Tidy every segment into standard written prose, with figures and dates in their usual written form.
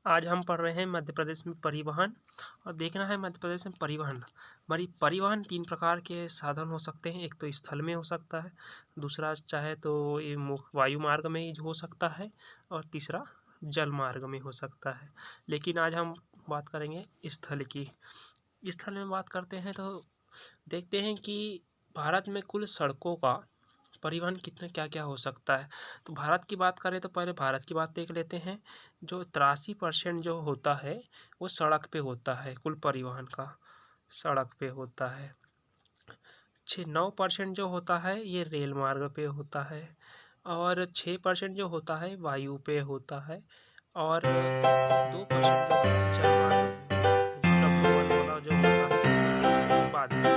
आज हम पढ़ रहे हैं मध्य प्रदेश में परिवहन। और देखना है मध्य प्रदेश में परिवहन। परिवहन 3 प्रकार के साधन हो सकते हैं। एक तो स्थल में हो सकता है, दूसरा चाहे तो ये वायु मार्ग में ही हो सकता है, और तीसरा जल मार्ग में हो सकता है। लेकिन आज हम बात करेंगे स्थल की। स्थल में बात करते हैं तो देखते हैं कि भारत में कुल सड़कों का परिवहन कितने क्या क्या हो सकता है। तो भारत की बात करें तो पहले भारत की बात देख लेते हैं। जो 83% जो होता है वो सड़क पे होता है, कुल परिवहन का सड़क पे होता है। 9% जो होता है ये रेल मार्ग पे होता है, और 6% जो होता है वायु पे होता है, और 2% जो होता है जल मार्ग पे होता है। जो W1 वाला जो होता है वो देखेंगे बाद में।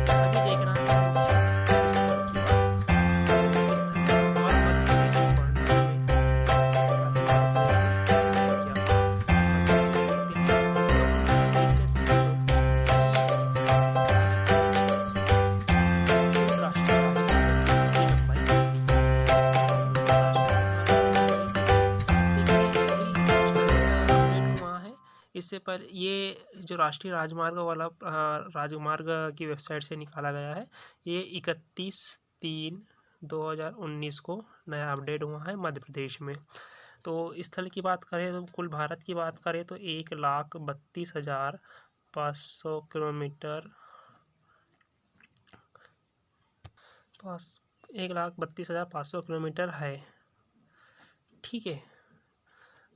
अभी देखना है स्थल की बात। स्थल में और मध्य प्रदेश में पढ़ना है हमें। अभी मध्य प्रदेश में क्या मध्य प्रदेश में देखते हैं तो देख लेते हैं राष्ट्रीय राजमार्ग की लंबाई कितनी है। राष्ट्रीय राजमार्ग की लंबाई देखिए अभी कुछ अपडेट हुआ है। इससे पहले ये जो राष्ट्रीय राजमार्ग वाला राजमार्ग की वेबसाइट से निकाला गया है, ये 31/3/2019 को नया अपडेट हुआ है मध्य प्रदेश में। तो स्थल की बात करें तो कुल भारत की बात करें तो 1,32,500 किलोमीटर 1,32,500 किलोमीटर है, ठीक है।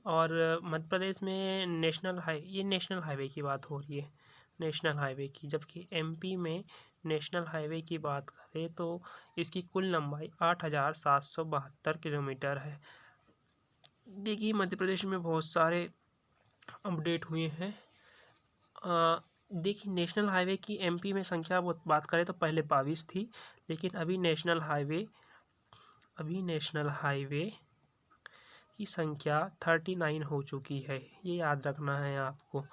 और मध्य प्रदेश में नेशनल हाईवे की बात हो रही है, नेशनल हाईवे की। जबकि एमपी में नेशनल हाईवे की बात करें तो इसकी कुल लंबाई 8,772 किलोमीटर है। देखिए मध्य प्रदेश में बहुत सारे अपडेट हुए हैं। देखिए नेशनल हाईवे की एमपी में संख्या बात करें तो पहले 22 थी, लेकिन अभी नेशनल हाईवे की संख्या 39 हो चुकी है, ये याद रखना है आपको।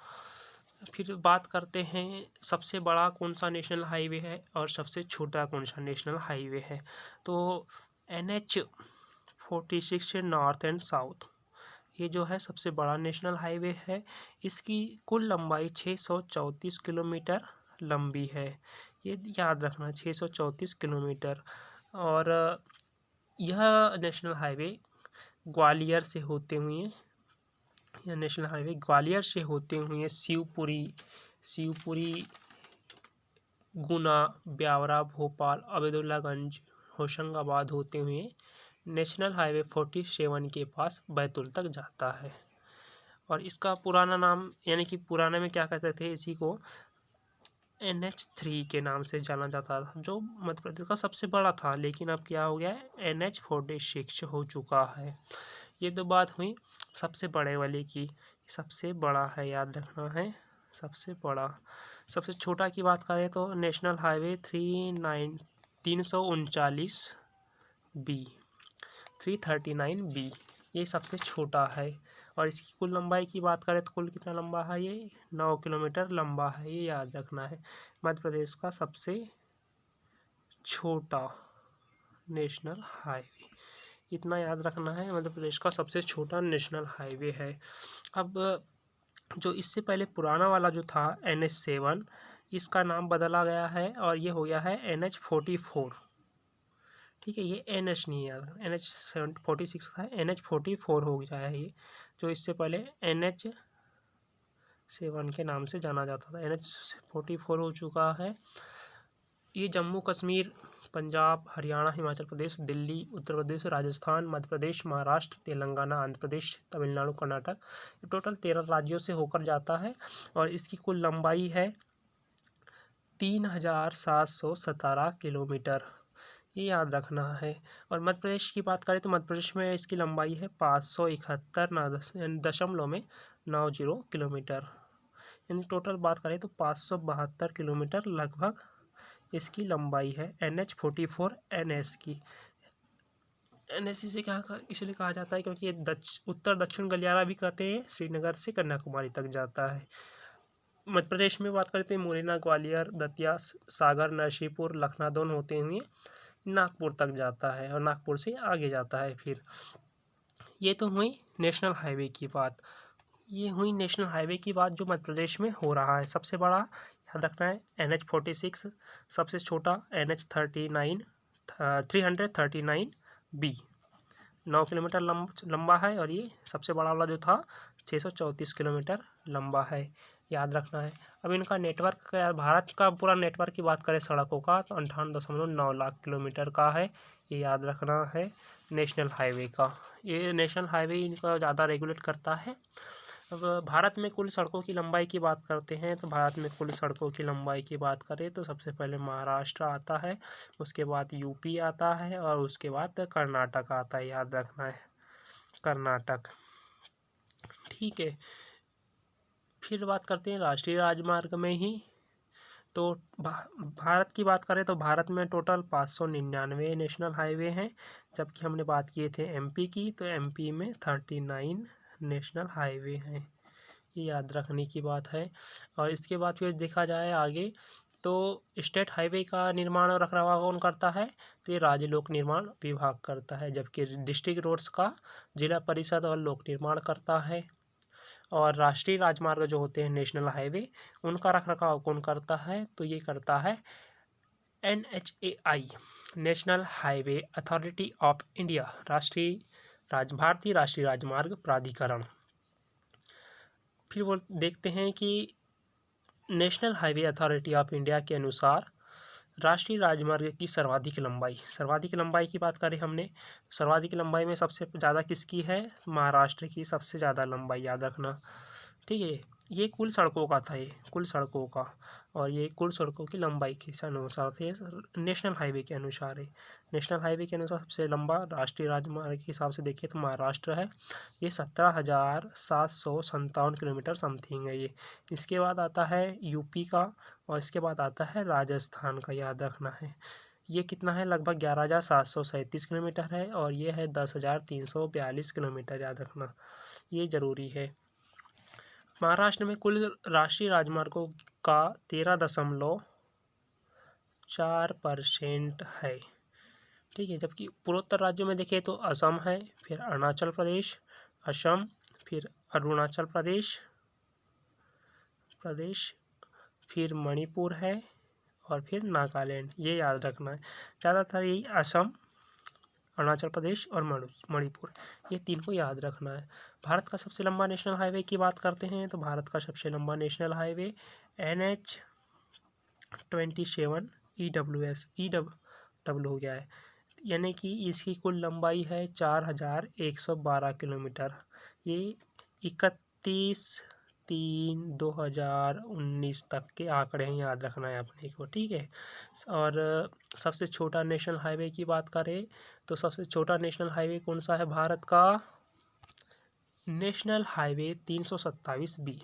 फिर बात करते हैं सबसे बड़ा कौन सा नेशनल हाईवे है और सबसे छोटा कौन सा नेशनल हाईवे है। तो NH-46 नॉर्थ एंड साउथ, ये जो है सबसे बड़ा नेशनल हाईवे है। इसकी कुल लंबाई 634 किलोमीटर लंबी है, ये याद रखना 634 किलोमीटर। और यह नेशनल हाईवे ग्वालियर से होते हुए यह नेशनल हाईवे ग्वालियर से होते हुए शिवपुरी, गुना, ब्यावरा, भोपाल, अब्दुल्लागंज, होशंगाबाद होते हुए नेशनल हाईवे 47 के पास बैतूल तक जाता है। और इसका पुराना नाम यानी कि पुराने में क्या कहते थे, इसी को NH3 के नाम से जाना जाता था, जो मध्य प्रदेश का सबसे बड़ा था। लेकिन अब क्या हो गया है, NH-46 हो चुका है। ये तो बात हुई सबसे बड़े वाले की, सबसे बड़ा है, याद रखना है सबसे बड़ा। सबसे छोटा की बात करें तो नेशनल हाईवे 339B, ये सबसे छोटा है। और इसकी कुल लंबाई की बात करें तो कुल कितना लंबा है, ये 9 किलोमीटर लंबा है, ये याद रखना है। मध्य प्रदेश का सबसे छोटा नेशनल हाईवे, इतना याद रखना है, मध्य प्रदेश का सबसे छोटा नेशनल हाईवे है। अब जो इससे पहले पुराना वाला जो था NH7, इसका नाम बदला गया है और ये हो गया है NH44, ठीक है। ये NH नहीं है, NH46 का है, NH44 हो गया है ये, जो इससे पहले NH7 के नाम से जाना जाता था, NH44 हो चुका है। ये जम्मू कश्मीर, पंजाब, हरियाणा, हिमाचल प्रदेश, दिल्ली, उत्तर प्रदेश, राजस्थान, मध्य प्रदेश, महाराष्ट्र, तेलंगाना, आंध्र प्रदेश, तमिलनाडु, कर्नाटक, टोटल 13 राज्यों से होकर जाता है। और इसकी कुल लंबाई है 3,717 किलोमीटर, ये याद रखना है। और मध्य प्रदेश की बात करें तो मध्य प्रदेश में इसकी लंबाई है 571.90 किलोमीटर, यानी टोटल बात करें तो 572 किलोमीटर लगभग इसकी लंबाई है NH-44 NS की। NS से इसलिए कहा जाता है क्योंकि ये उत्तर दक्षिण गलियारा भी कहते हैं, श्रीनगर से कन्याकुमारी तक जाता है। मध्य प्रदेश में बात करते हैं मुरैना, ग्वालियर, दतिया, सागर, नरसिंहपुर, लखनादौन होते हुए नागपुर तक जाता है, और नागपुर से आगे जाता है। फिर ये तो हुई नेशनल हाईवे की बात। ये हुई नेशनल हाईवे की बात जो मध्य प्रदेश में हो रहा है। सबसे बड़ा याद रखना है NH46, सबसे छोटा NH39 339B 9 किलोमीटर लंबा है, और ये सबसे बड़ा वाला जो था 634 किलोमीटर लंबा है, याद रखना है। अब इनका नेटवर्क का, भारत का पूरा नेटवर्क की बात करें सड़कों का तो 58.9 लाख किलोमीटर का है, ये याद रखना है नेशनल हाईवे का। ये नेशनल हाईवे इनका ज़्यादा रेगुलेट करता है। अब भारत में कुल सड़कों की लंबाई की बात करते हैं तो भारत में कुल सड़कों की लंबाई की बात करें तो सबसे पहले महाराष्ट्र आता है, उसके बाद यूपी आता है, और उसके बाद कर्नाटक आता है, याद रखना है कर्नाटक। ठीक है, फिर बात करते हैं राष्ट्रीय राजमार्ग में ही। तो भारत की बात करें तो भारत में टोटल 599 नेशनल हाईवे हैं, जबकि हमने बात किए थे एमपी की, तो एमपी में 39 नेशनल हाईवे हैं, ये याद रखने की बात है। और इसके बाद फिर देखा जाए आगे तो स्टेट हाईवे का निर्माण और रखरखाव कौन करता है, तो ये राज्य लोक निर्माण विभाग करता है, जबकि डिस्ट्रिक्ट रोड्स का जिला परिषद और लोक निर्माण करता है। और राष्ट्रीय राजमार्ग जो होते हैं नेशनल हाईवे, उनका रखरखाव कौन करता है, तो ये करता है NHAI national highway authority of India, भारतीय राष्ट्रीय राजमार्ग प्राधिकरण। फिर वो देखते हैं कि national highway authority of India के अनुसार राष्ट्रीय राजमार्ग की सर्वाधिक लंबाई की बात करें हमने, सर्वाधिक लंबाई में सबसे ज़्यादा किसकी है, महाराष्ट्र की सबसे ज़्यादा लंबाई, याद रखना। ठीक है, ये कुल सड़कों का था, ये कुल सड़कों का, और ये कुल सड़कों की लंबाई के अनुसार थे, नेशनल हाईवे के अनुसार है। नेशनल हाईवे के अनुसार सबसे लंबा राष्ट्रीय राजमार्ग के हिसाब से देखिए तो महाराष्ट्र है, ये 17,757 किलोमीटर समथिंग है ये। इसके बाद आता है यूपी का, और इसके बाद आता है राजस्थान का, याद रखना है। ये कितना है, लगभग 11,737 किलोमीटर है, और ये है 10,342 किलोमीटर, याद रखना, ये ज़रूरी है। महाराष्ट्र में कुल राष्ट्रीय राजमार्गों का 13.4% है। ठीक है, जबकि पूर्वोत्तर राज्यों में देखें तो असम है, फिर अरुणाचल प्रदेश, असम, फिर अरुणाचल प्रदेश, फिर मणिपुर है, और फिर नागालैंड, ये याद रखना है। ज़्यादातर यही असम, अरुणाचल प्रदेश और मणिपुर, ये तीन को याद रखना है। भारत का सबसे लंबा नेशनल हाईवे की बात करते हैं तो भारत का सबसे लंबा नेशनल हाईवे NH27 EW हो गया है, यानी कि इसकी कुल लंबाई है 4,112 किलोमीटर। ये 31/3/2019 तक के आंकड़े हैं, याद रखना है अपने को। ठीक है, और सबसे छोटा नेशनल हाईवे की बात करें तो सबसे छोटा नेशनल हाईवे कौन सा है भारत का, national highway 327B,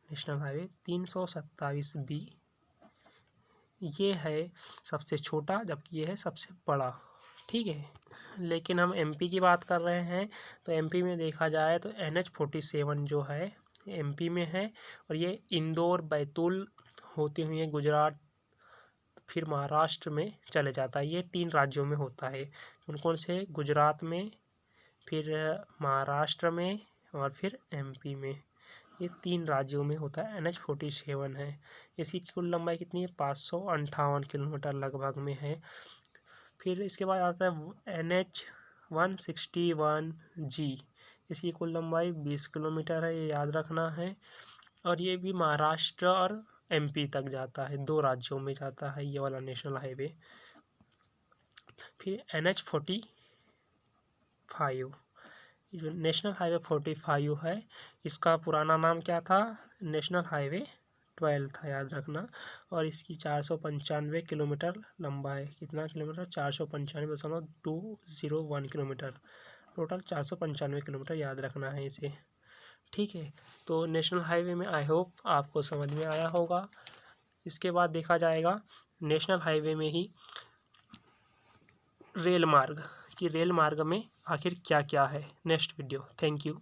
national highway 327B ये है सबसे छोटा, जबकि ये है सबसे बड़ा। ठीक है, लेकिन हम एमपी की बात कर रहे हैं तो एमपी में देखा जाए तो NH47 जो है एमपी में है, और ये इंदौर बैतूल होते हुए गुजरात फिर महाराष्ट्र में चले जाता है। ये 3 राज्यों में होता है, कौन कौन से, गुजरात में, फिर महाराष्ट्र में, और फिर एमपी में, ये 3 राज्यों में होता है। NH47 है, इसकी कुल लंबाई कितनी है, 558 किलोमीटर लगभग में है। फिर इसके बाद आता है NH161G, इसकी कुल लंबाई 20 किलोमीटर है, ये याद रखना है, और ये भी महाराष्ट्र और एमपी तक जाता है, 2 राज्यों में जाता है ये वाला नेशनल हाईवे। फिर NH45 जो नेशनल हाईवे 45 है, इसका पुराना नाम क्या था, नेशनल हाईवे 12 था, याद रखना, और इसकी 495 किलोमीटर लंबा है। कितना किलोमीटर, 495.201 किलोमीटर, टोटल 495 किलोमीटर, याद रखना है इसे। ठीक है, तो नेशनल हाईवे में आई होप आपको समझ में आया होगा। इसके बाद देखा जाएगा नेशनल हाईवे में ही रेल मार्ग में आखिर क्या क्या है, नेक्स्ट वीडियो। Thank you.